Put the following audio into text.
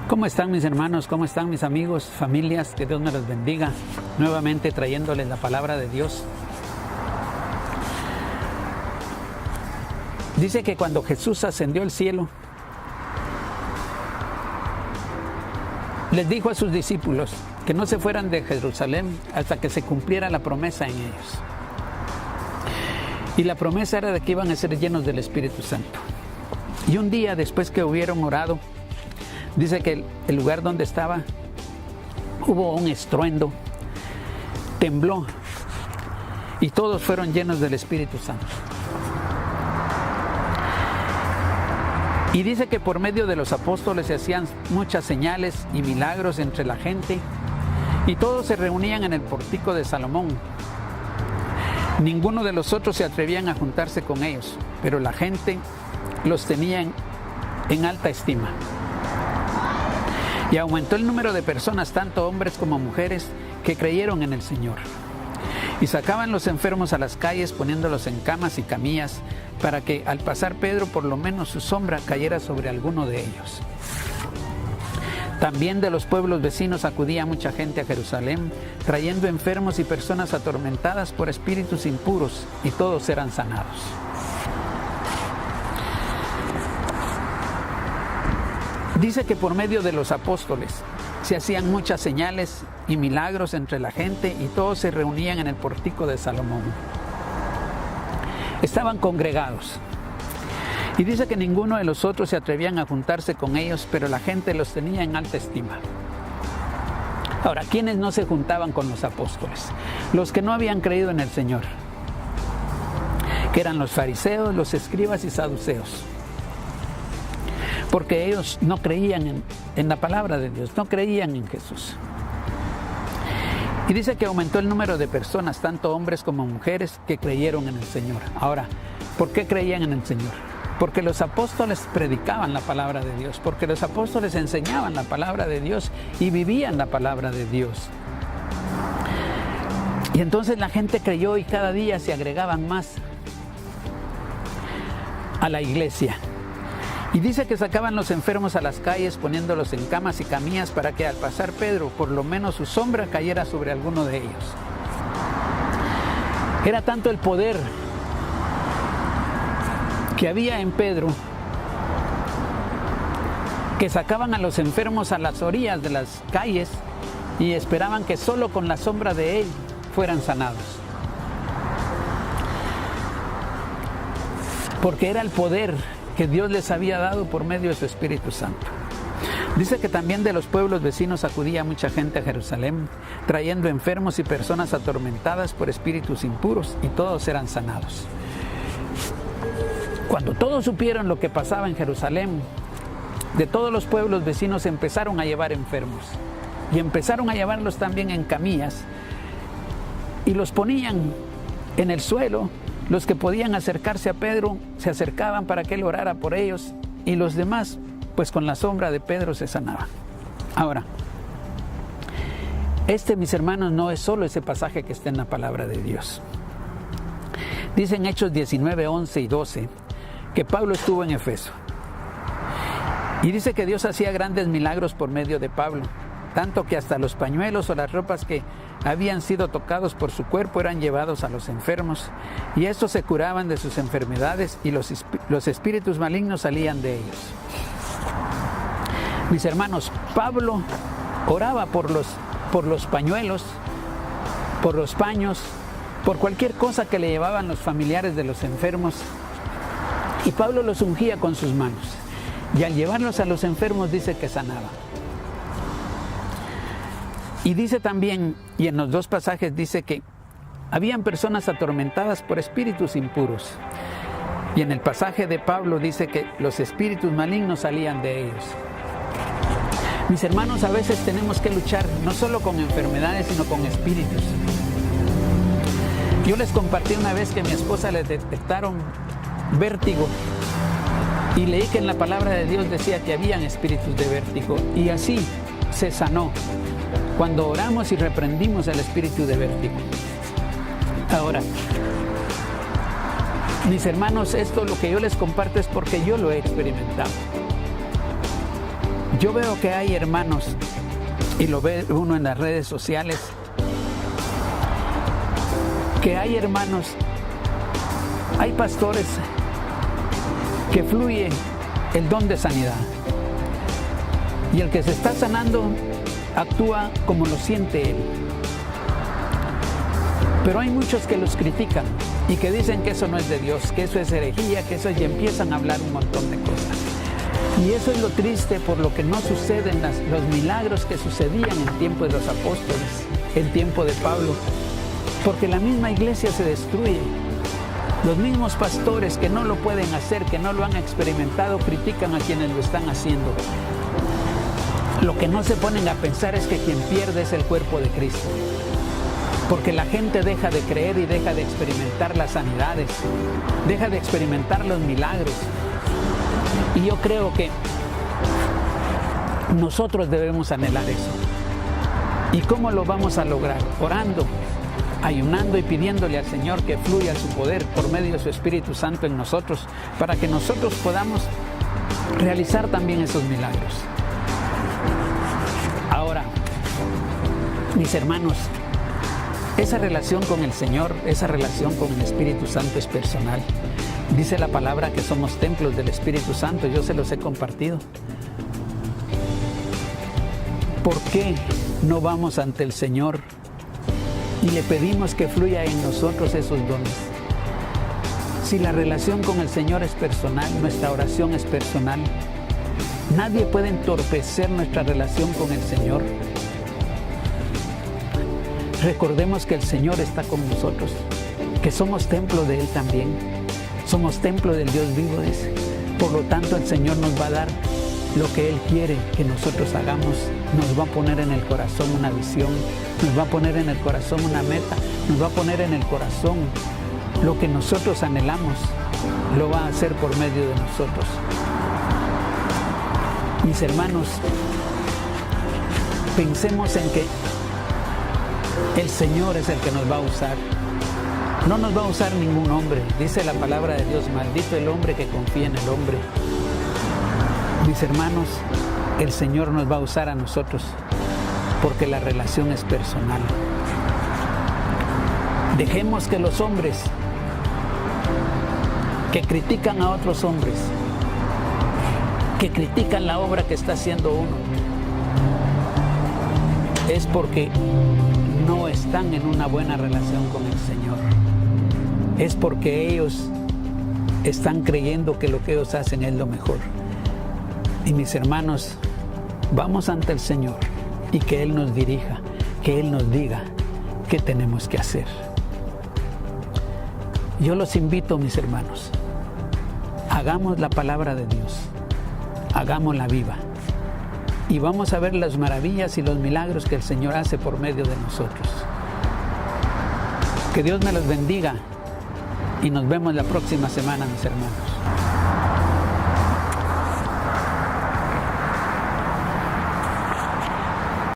¿Cómo están mis hermanos? ¿Cómo están mis amigos, familias? Que Dios me los bendiga. Nuevamente trayéndoles la palabra de Dios. Dice que cuando Jesús ascendió al cielo, les dijo a sus discípulos que no se fueran de Jerusalén hasta que se cumpliera la promesa en ellos. Y la promesa era de que iban a ser llenos del Espíritu Santo. Y un día después que hubieron orado, dice que el lugar donde estaba hubo un estruendo, tembló y todos fueron llenos del Espíritu Santo. Y dice que por medio de los apóstoles se hacían muchas señales y milagros entre la gente y todos se reunían en el pórtico de Salomón. Ninguno de los otros se atrevían a juntarse con ellos, pero la gente los tenía en alta estima. Y aumentó el número de personas, tanto hombres como mujeres, que creyeron en el Señor. Y sacaban los enfermos a las calles poniéndolos en camas y camillas para que al pasar Pedro por lo menos su sombra cayera sobre alguno de ellos. También de los pueblos vecinos acudía mucha gente a Jerusalén, trayendo enfermos y personas atormentadas por espíritus impuros, y todos eran sanados. Dice que por medio de los apóstoles se hacían muchas señales y milagros entre la gente y todos se reunían en el pórtico de Salomón. Estaban congregados. Y dice que ninguno de los otros se atrevían a juntarse con ellos, pero la gente los tenía en alta estima. Ahora, ¿quiénes no se juntaban con los apóstoles? Los que no habían creído en el Señor, que eran los fariseos, los escribas y saduceos. Porque ellos no creían en la palabra de Dios, no creían en Jesús. Y dice que aumentó el número de personas, tanto hombres como mujeres, que creyeron en el Señor. Ahora, ¿por qué creían en el Señor? Porque los apóstoles predicaban la palabra de Dios, porque los apóstoles enseñaban la palabra de Dios y vivían la palabra de Dios. Y entonces la gente creyó y cada día se agregaban más a la iglesia. Y dice que sacaban los enfermos a las calles poniéndolos en camas y camillas para que al pasar Pedro por lo menos su sombra cayera sobre alguno de ellos. Era tanto el poder que había en Pedro que sacaban a los enfermos a las orillas de las calles y esperaban que solo con la sombra de él fueran sanados. Porque era el poder que Dios les había dado por medio de su Espíritu Santo. Dice que también de los pueblos vecinos acudía mucha gente a Jerusalén, trayendo enfermos y personas atormentadas por espíritus impuros, y todos eran sanados. Cuando todos supieron lo que pasaba en Jerusalén, de todos los pueblos vecinos empezaron a llevar enfermos, y empezaron a llevarlos también en camillas, y los ponían en el suelo. Los que podían acercarse a Pedro se acercaban para que él orara por ellos, y los demás, pues con la sombra de Pedro se sanaban. Ahora, mis hermanos, no es solo ese pasaje que está en la palabra de Dios. Dice en Hechos 19, 11 y 12 que Pablo estuvo en Efeso. Y dice que Dios hacía grandes milagros por medio de Pablo, tanto que hasta los pañuelos o las ropas que habían sido tocados por su cuerpo eran llevados a los enfermos, y estos se curaban de sus enfermedades y los espíritus malignos salían de ellos. Mis hermanos, Pablo oraba por los pañuelos, por los paños, por cualquier cosa que le llevaban los familiares de los enfermos, y Pablo los ungía con sus manos, y al llevarlos a los enfermos dice que sanaba. Y dice también, y en los dos pasajes dice que habían personas atormentadas por espíritus impuros. Y en el pasaje de Pablo dice que los espíritus malignos salían de ellos. Mis hermanos, a veces tenemos que luchar no solo con enfermedades, sino con espíritus. Yo les compartí una vez que a mi esposa le detectaron vértigo. Y leí que en la palabra de Dios decía que habían espíritus de vértigo. Y así se sanó cuando oramos y reprendimos el espíritu de vértigo. Ahora, mis hermanos, esto lo que yo les comparto es porque yo lo he experimentado. Yo veo que hay hermanos, y lo ve uno en las redes sociales, que hay hermanos, hay pastores que fluye el don de sanidad. Y el que se está sanando actúa como lo siente él. Pero hay muchos que los critican y que dicen que eso no es de Dios, que eso es herejía, que eso es, y empiezan a hablar un montón de cosas. Y eso es lo triste, por lo que no suceden los milagros que sucedían en tiempo de los apóstoles, en tiempo de Pablo, porque la misma iglesia se destruye. Los mismos pastores que no lo pueden hacer, que no lo han experimentado, critican a quienes lo están haciendo. Lo que no se ponen a pensar es que quien pierde es el cuerpo de Cristo. Porque la gente deja de creer y deja de experimentar las sanidades, deja de experimentar los milagros. Y yo creo que nosotros debemos anhelar eso. ¿Y cómo lo vamos a lograr? Orando, ayunando y pidiéndole al Señor que fluya su poder por medio de su Espíritu Santo en nosotros, para que nosotros podamos realizar también esos milagros. Ahora, mis hermanos, esa relación con el Señor, esa relación con el Espíritu Santo es personal. Dice la palabra que somos templos del Espíritu Santo, yo se los he compartido. ¿Por qué no vamos ante el Señor y le pedimos que fluya en nosotros esos dones? Si la relación con el Señor es personal, nuestra oración es personal, nadie puede entorpecer nuestra relación con el Señor. Recordemos que el Señor está con nosotros, que somos templo de Él también, somos templo del Dios vivo, dice. Por lo tanto, el Señor nos va a dar lo que Él quiere que nosotros hagamos, nos va a poner en el corazón una visión, nos va a poner en el corazón una meta, nos va a poner en el corazón lo que nosotros anhelamos, lo va a hacer por medio de nosotros. Mis hermanos, pensemos en que el Señor es el que nos va a usar. No nos va a usar ningún hombre. Dice la palabra de Dios, maldito el hombre que confía en el hombre. Mis hermanos, el Señor nos va a usar a nosotros, porque la relación es personal. Dejemos que los hombres que critican a otros hombres, que critican la obra que está haciendo uno, es porque no están en una buena relación con el Señor. Es porque ellos están creyendo que lo que ellos hacen es lo mejor. Y mis hermanos, vamos ante el Señor y que Él nos dirija, que Él nos diga qué tenemos que hacer. Yo los invito, mis hermanos, hagamos la palabra de Dios, hagámosla viva. Y vamos a ver las maravillas y los milagros que el Señor hace por medio de nosotros. Que Dios me los bendiga y nos vemos la próxima semana, mis hermanos.